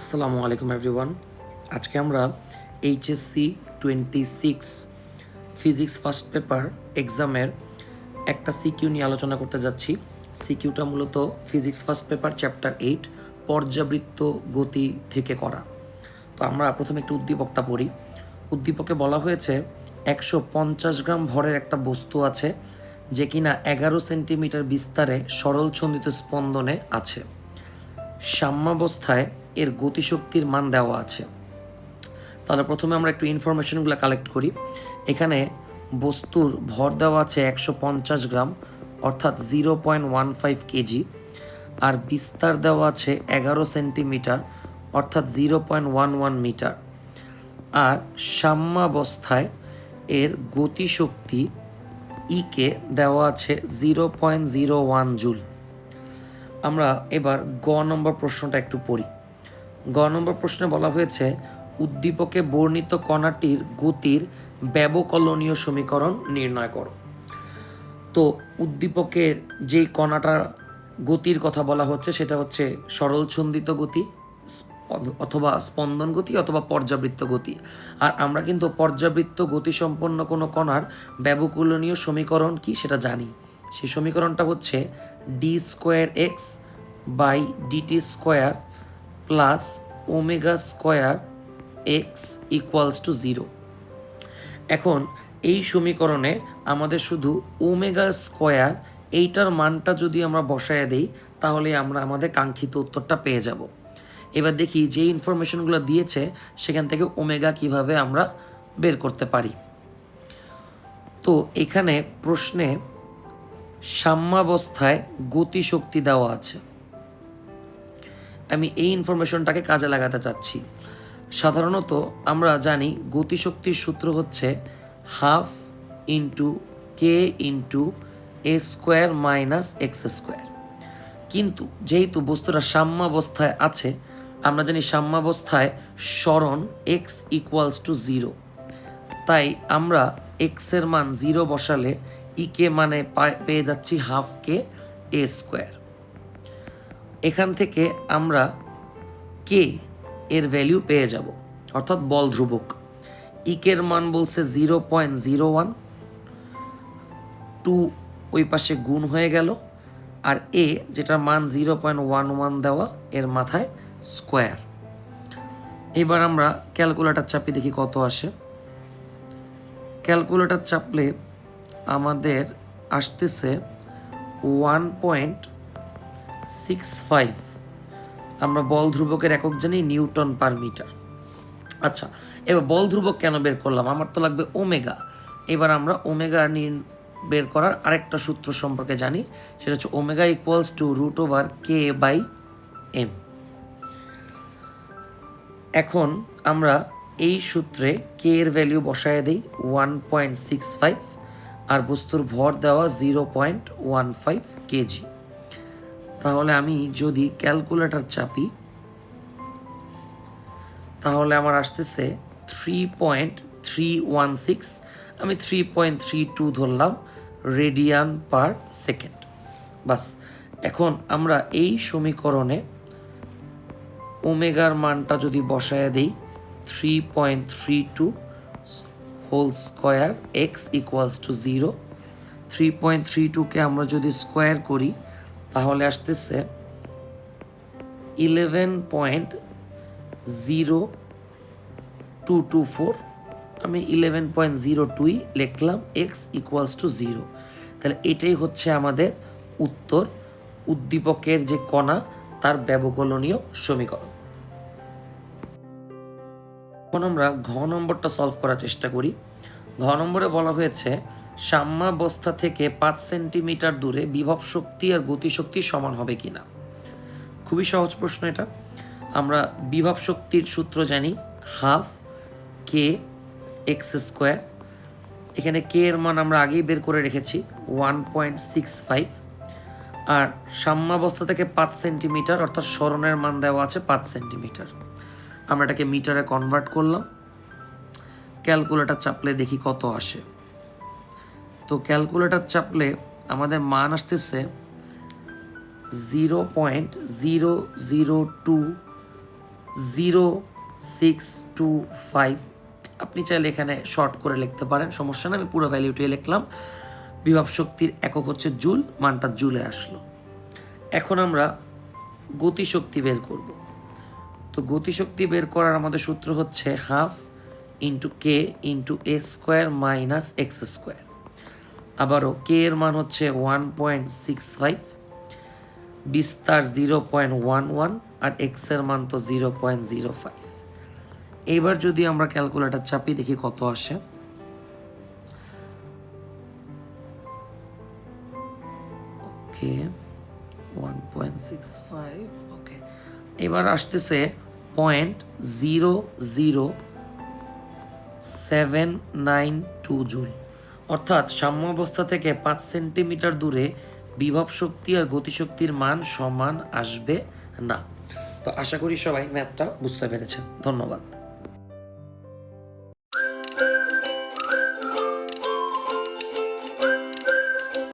আসসালামু আলাইকুম এভরিওয়ান। আজকে আমরা এইচএসসি 26 ফিজিক্স ফার্স্ট পেপার এক্সামের একটা সিকিউ নিয়ে আলোচনা করতে যাচ্ছি। সিকিউটা মূলত ফিজিক্স ফার্স্ট পেপার চ্যাপ্টার 8 পর্যাবৃত্ত গতি থেকে করা। তো আমরা প্রথমে একটু উদ্দীপকটা পড়ি। উদ্দীপকে বলা হয়েছে 150 গ্রাম ভরের একটা বস্তু আছে যে কিনা 11 সেন্টিমিটার বিস্তারে সরল ছন্দিত স্পন্দনে আছে। সাম্যাবস্থায় এর গতিশক্তির মান দেওয়া আছে। তাহলে প্রথমে আমরা একটু ইনফরমেশনগুলো কালেক্ট করি। এখানে বস্তুর ভর দেওয়া আছে 150 গ্রাম অর্থাৎ 0.15 কেজি, আর বিস্তার দেওয়া আছে 11 সেন্টিমিটার অর্থাৎ 0.11 মিটার, আর সাম্যাবস্থায় এর গতিশক্তি ইকে দেওয়া আছে 0.01 জুল। আমরা এবার গ নম্বর প্রশ্নটা একটু পড়ি। গ নম্বর প্রশ্নে বলা হয়েছে উদ্দীপকে বর্ণিত কণাটির গতির ব্যবকলনীয় সমীকরণ নির্ণয় করো। তো উদ্দীপকের যেই কণাটার গতির কথা বলা হচ্ছে সেটা হচ্ছে সরলছন্দিত গতি অথবা স্পন্দন গতি অথবা পর্যাবৃত্ত গতি। আর আমরা কিন্তু পর্যাবৃত্ত গতি সম্পন্ন কোনো কণার ব্যবকলনীয় সমীকরণ কি সেটা জানি। সেই সমীকরণটা হচ্ছে D square X by DT square plus omega square X equals to 0। এখন এই সমীকরণে আমাদের শুধু ওমেগা স্কোয়ার এইটার মানটা যদি আমরা বসায় দেই তাহলে আমরা আমাদের কাঙ্ক্ষিত উত্তরটা পেয়ে যাব। এবার দেখি যে ইনফরমেশনগুলো দিয়েছে সেখান থেকে ওমেগা কিভাবে আমরা বের করতে পারি। তো এখানে প্রশ্নে সাম্যাবস্থায় গতিশক্তি দেওয়া আছে। আমি এই ইনফরমেশনটাকে কাজে লাগাতে চাচ্ছি। সাধারণত আমরা জানি গতিশক্তির সূত্র হচ্ছে হাফ ইন্টু কে ইন্টু এ স্কোয়ার মাইনাস এক্স স্কোয়ার। কিন্তু যেহেতু বস্তুটা সাম্যাবস্থায় আছে, আমরা জানি সাম্যাবস্থায় সরণ এক্স ইকুয়ালস টু 0, তাই আমরা এক্সের মান 0 বসালে ইকে মানে পেয়ে যাচ্ছি হাফ কে এ স্কোয়ার। এখান থেকে আমরা কে এর ভ্যালু পেয়ে যাব, অর্থাৎ বল ধ্রুবক। ইকের মান বলছে 0.01, 2 ওই পাশে গুণ হয়ে গেল, আর এ যেটার মান 0.11 দেওয়া এর মাথায় স্কোয়ার। এবার আমরা ক্যালকুলেটর চাপি দেখি কত আসে। ক্যালকুলেটর চাপলে আমাদের আসতেছে 1.65। আমরা বল ধ্রুবকের একক জানি নিউটন পার মিটার। আচ্ছা, এবার বল ধ্রুবক কেন বের করলাম? আমার তো লাগবে ওমেগা। এবার আমরা ওমেগা বের করার আরেকটা সূত্র সম্পর্কে জানি, সেটা হচ্ছে omega equals to root over K by M. এখন আমরা এই সূত্রে কে এর ভ্যালু বসায় দিই 1.65, আর বস্তুর ভর দেওয়া 0.15 কেজি। তাহলে আমি যদি ক্যালকুলেটর চাপি তাহলে আমার আসতেছে 3.316, আমি 3.32 ধরলাম রেডিয়ান পার সেকেন্ড। বাস, এখন আমরা এই সমীকরণে ওমেগার মানটা যদি বসায় দিই 3.32 whole square X equals to 0, 3.32কে আমরা যদি স্কোয়ার করি তাহলে আসতেছে 11.0224। আমি 11.02 লিখলাম এক্স ইকুয়ালস টু 0। তাহলে এটাই হচ্ছে আমাদের উত্তর, উদ্দীপকের যে কণা তার ব্যবকলনীয় সমীকরণ। এখন আমরা ঘ নম্বরটা সলভ করার চেষ্টা করি। ঘ নম্বরে বলা হয়েছে সাম্যাবস্থা থেকে 5 সেন্টিমিটার দূরে বিভব শক্তি আর গতিশক্তি সমান হবে কিনা। খুবই সহজ প্রশ্ন এটা। আমরা বিভব শক্তির সূত্র জানি হাফ কে এক্স স্কোয়ার। এখানে কে এর মান আমরা আগেই বের করে রেখেছি 1.65, আর সাম্যাবস্থা থেকে 5 সেন্টিমিটার অর্থাৎ সরণের মান দেওয়া আছে 5 সেন্টিমিটার। আমরা এটাকে মিটারে কনভার্ট করলাম। ক্যালকুলেটর চাপলে দেখি কত আসে। তো ক্যালকুলেটর চাপলে আমাদের মান আসতেছে 0.002 0.625। আপনি চাইলে এখানে শর্ট করে লিখতে পারেন, সমস্যা না, আমি পুরো ভ্যালুটাই লিখলাম। বিভব শক্তির একক হচ্ছে জুল, মানটা জুলে আসলো। এখন আমরা গতিশক্তি বের করব। তো গতিশক্তি বের করার আমাদের সূত্র হচ্ছে 1/2 ইন্টু কে ইন্টু এ স্কোয়ার মাইনাস এক্স স্কোয়ার। আবারও কে এর মান হচ্ছে 1.65, বিস্তার 0.11, আর এক্স এর মান তো 0.05। এইবার যদি আমরা ক্যালকুলেটর চাপি দেখি কত আসে। ওকে, 1.65। ওকে, এবার আসতেছে 0.00792 জুল। অর্থাৎ সাম্য অবস্থা থেকে 5 সেন্টিমিটার দূরে বিভব শক্তি আর গতিশক্তির মান সমান আসবে না। তো আশা করি সবাই ম্যাথটা বুঝতে পেরেছেন। ধন্যবাদ।